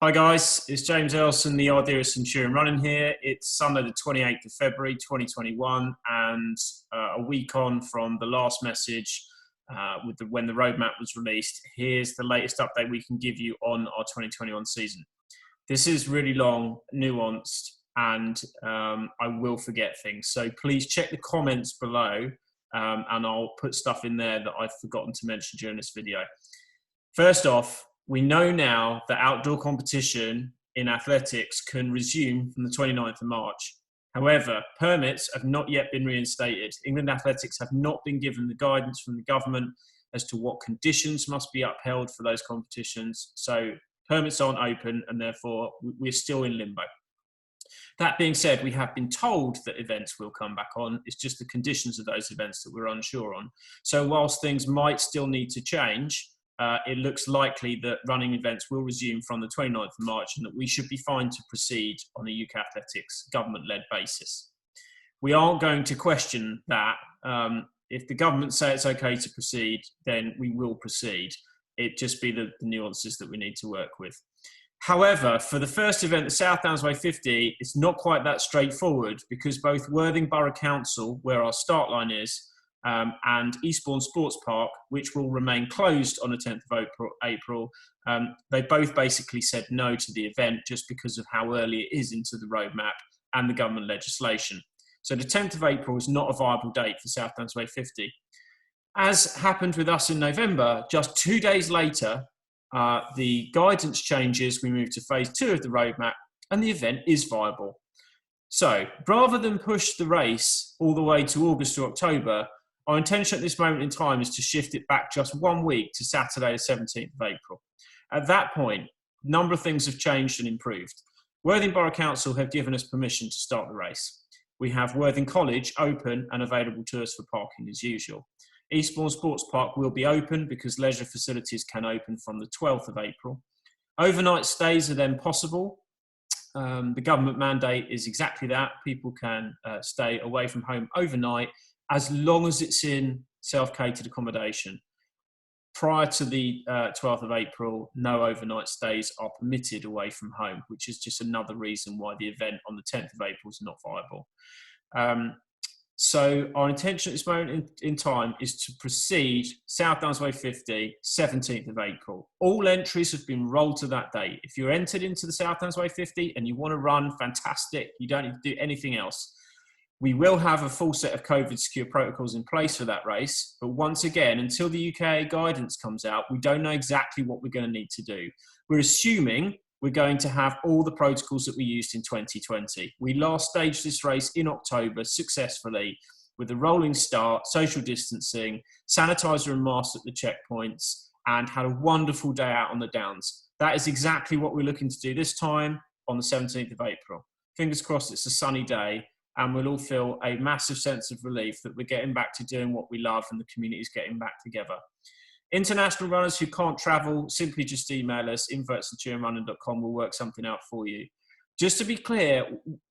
Hi guys, it's James Elson, the idea of Centurion Running here. It's Sunday the 28th of February 2021 and a week on from the last message when the roadmap was released. Here's the latest update we can give you on our 2021 season. This is really long, nuanced, and I will forget things. So please check the comments below and I'll put stuff in there that I've forgotten to mention during this video. First off, we know now that outdoor competition in athletics can resume from the 29th of March. However, permits have not yet been reinstated. England Athletics have not been given the guidance from the government as to what conditions must be upheld for those competitions. So permits aren't open and therefore we're still in limbo. That being said, we have been told that events will come back on. It's just the conditions of those events that we're unsure on. So whilst things might still need to change, it looks likely that running events will resume from the 29th of March and that we should be fine to proceed on a UK Athletics government-led basis. We aren't going to question that. If the government say it's okay to proceed, then we will proceed. It just be the nuances that we need to work with. However, for the first event, the South Downs Way 50, it's not quite that straightforward because both Worthing Borough Council, where our start line is, and Eastbourne Sports Park, which will remain closed on the 10th of April, they both basically said no to the event just because of how early it is into the roadmap and the government legislation. So the 10th of April is not a viable date for South Downs Way 50. As happened with us in November, just 2 days later, the guidance changes, we move to phase 2 of the roadmap, and the event is viable. So rather than push the race all the way to August or October, our intention at this moment in time is to shift it back just 1 week to Saturday, the 17th of April. At that point, a number of things have changed and improved. Worthing Borough Council have given us permission to start the race. We have Worthing College open and available to us for parking as usual. Eastbourne Sports Park will be open because leisure facilities can open from the 12th of April. Overnight stays are then possible. The government mandate is exactly that. People can stay away from home overnight as long as it's in self-catered accommodation. Prior to the 12th of April, no overnight stays are permitted away from home, which is just another reason why the event on the 10th of April is not viable. So our intention at this moment in time is to proceed South Downs Way 50, 17th of April. All entries have been rolled to that date. If you're entered into the South Downs Way 50 and you want to run, fantastic. You don't need to do anything else. We will have a full set of COVID secure protocols in place for that race. But once again, until the UK guidance comes out, we don't know exactly what we're going to need to do. We're assuming we're going to have all the protocols that we used in 2020. We last staged this race in October successfully with a rolling start, social distancing, sanitizer and masks at the checkpoints, and had a wonderful day out on the Downs. That is exactly what we're looking to do this time on the 17th of April. Fingers crossed it's a sunny day and we'll all feel a massive sense of relief that we're getting back to doing what we love and the community is getting back together. International runners who can't travel, simply just email us, info@centurionrunning.com. We'll work something out for you. Just to be clear,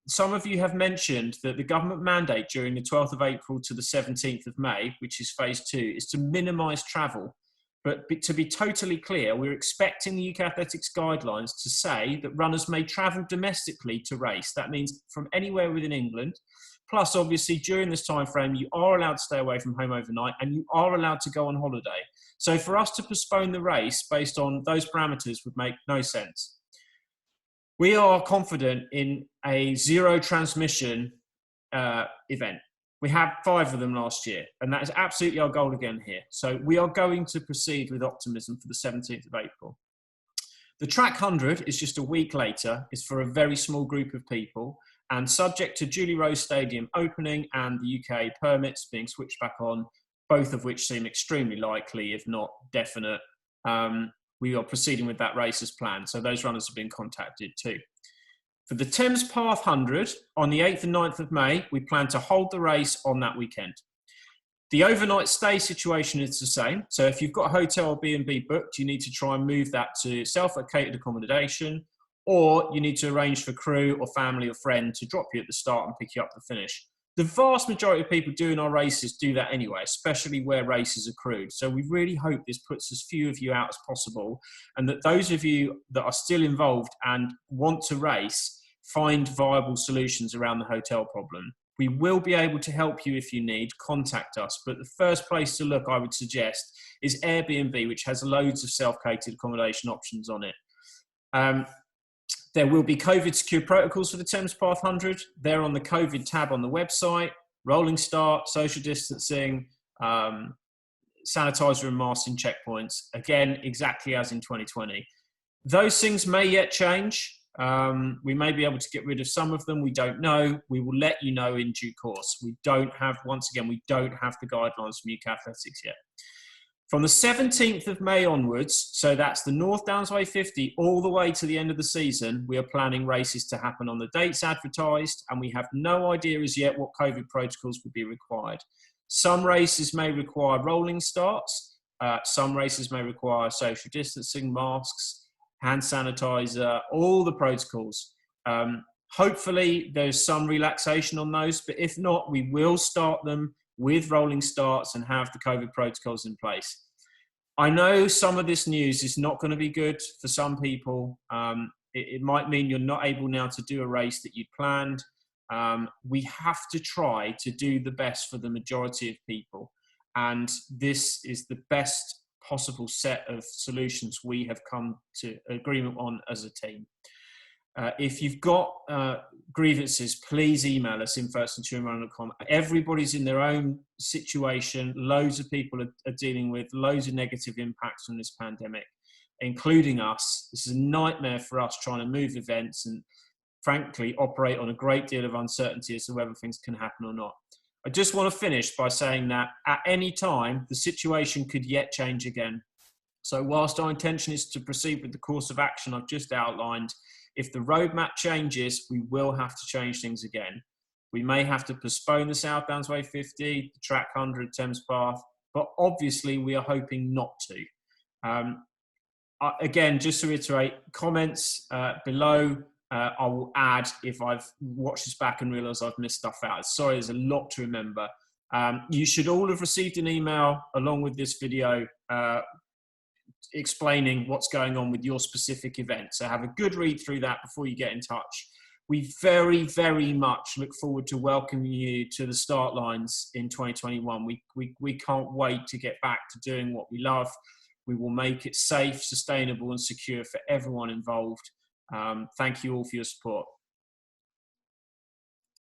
some of you have mentioned that the government mandate during the 12th of April to the 17th of May, which is phase 2, is to minimise travel. But to be totally clear, we're expecting the UK Athletics guidelines to say that runners may travel domestically to race. That means from anywhere within England. Plus, obviously, during this time frame, you are allowed to stay away from home overnight and you are allowed to go on holiday. So for us to postpone the race based on those parameters would make no sense. We are confident in a zero transmission event. We had 5 of them last year, and that is absolutely our goal again here. So we are going to proceed with optimism for the 17th of April. The Track 100 is just a week later. It's for a very small group of people, and subject to Julie Rose Stadium opening and the UK permits being switched back on, both of which seem extremely likely, if not definite, we are proceeding with that race as planned. So those runners have been contacted too. For the Thames Path 100, on the 8th and 9th of May, we plan to hold the race on that weekend. The overnight stay situation is the same. So if you've got a hotel or B&B booked, you need to try and move that to self-catered accommodation, or you need to arrange for crew or family or friend to drop you at the start and pick you up at the finish. the vast majority of people doing our races do that anyway, especially where races are crewed. So we really hope this puts as few of you out as possible, and that those of you that are still involved and want to race find viable solutions around the hotel problem. We will be able to help you if you need. Contact us. But the first place to look, I would suggest, is Airbnb, which has loads of self-catered accommodation options on it. There will be COVID secure protocols for the Thames Path 100. They're on the COVID tab on the website. Rolling start, social distancing, sanitizer and masks in checkpoints. Again, exactly as in 2020. Those things may yet change. We may be able to get rid of some of them. We don't know. We will let you know in due course. We don't have the guidelines from UK Athletics yet. From the 17th of May onwards, so that's the North Downs Way 50 all the way to the end of the season, we are planning races to happen on the dates advertised, and we have no idea as yet what COVID protocols will be required. Some races may require rolling starts. Some races may require social distancing, masks, hand sanitizer, all the protocols. Hopefully there's some relaxation on those, but if not, we will start them with rolling starts and have the COVID protocols in place. I know some of this news is not going to be good for some people. It might mean you're not able now to do a race that you'd planned. We have to try to do the best for the majority of people. And this is the best possible set of solutions we have come to agreement on as a team. If you've got grievances, please email us info@centurionrunning.com. Everybody's in their own situation. Loads of people are dealing with loads of negative impacts from this pandemic, including us. This is a nightmare for us trying to move events and, frankly, operate on a great deal of uncertainty as to whether things can happen or not. I just want to finish by saying that at any time, the situation could yet change again. So whilst our intention is to proceed with the course of action I've just outlined, if the roadmap changes, we will have to change things again. We may have to postpone the South Downs Way 50, the Track 100, Thames Path, but obviously we are hoping not to. Again, just to reiterate, comments below, I will add if I've watched this back and realised I've missed stuff out. Sorry, there's a lot to remember. You should all have received an email along with this video explaining what's going on with your specific event. So have a good read through that before you get in touch. We very, very much look forward to welcoming you to the start lines in 2021. We can't wait to get back to doing what we love. We will make it safe, sustainable and secure for everyone involved. Thank you all for your support.